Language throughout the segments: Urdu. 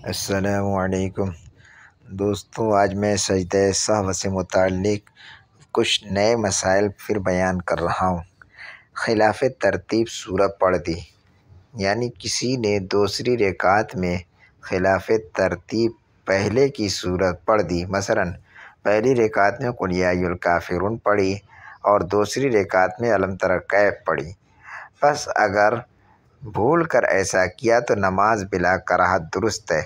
السلام علیکم دوستوں، آج میں سجدہ سہو سے متعلق کچھ نئے مسائل پھر بیان کر رہا ہوں۔ خلاف ترتیب سورہ پڑھ دی، یعنی کسی نے دوسری رکعت میں خلاف ترتیب پہلے کی سورت پڑھ دی۔ مثلا پہلی رکعت میں قل یا ایھا الکافرون پڑھی اور دوسری رکعت میں الم تر کیف پڑھی۔ بس اگر بھول کر ایسا کیا تو نماز بلا کراہت درست ہے،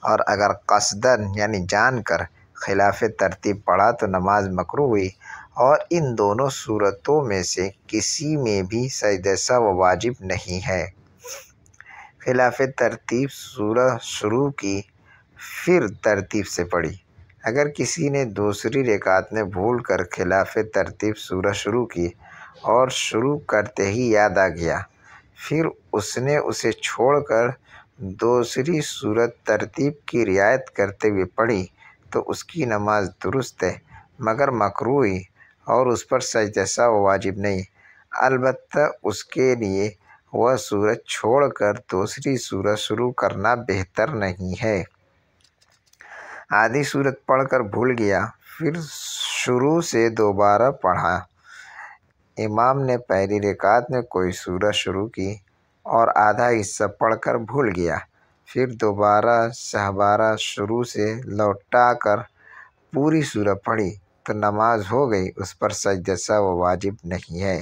اور اگر قصداً یعنی جان کر خلاف ترتیب پڑھا تو نماز مکروہ ہوئی، اور ان دونوں صورتوں میں سے کسی میں بھی سجدہ سہو واجب نہیں ہے۔ خلاف ترتیب سورہ شروع کی پھر ترتیب سے پڑھی۔ اگر کسی نے دوسری رکعت میں بھول کر خلاف ترتیب سورہ شروع کی اور شروع کرتے ہی یاد آ گیا، پھر اس نے اسے چھوڑ کر دوسری سورت ترتیب کی رعایت کرتے ہوئے پڑھی تو اس کی نماز درست ہے، مگر مکروہ ہوئی اور اس پر سجدہ سہو واجب نہیں۔ البتہ اس کے لیے وہ سورت چھوڑ کر دوسری سورت شروع کرنا بہتر نہیں ہے۔ آدھی سورت پڑھ کر بھول گیا، پھر شروع سے دوبارہ پڑھا۔ امام نے پہلی رکعت میں کوئی سورت شروع کی اور آدھا حصہ پڑھ کر بھول گیا، پھر دوبارہ شہبارہ شروع سے لوٹا کر پوری سورت پڑھی تو نماز ہو گئی، اس پر سجدہ سہو واجب نہیں ہے۔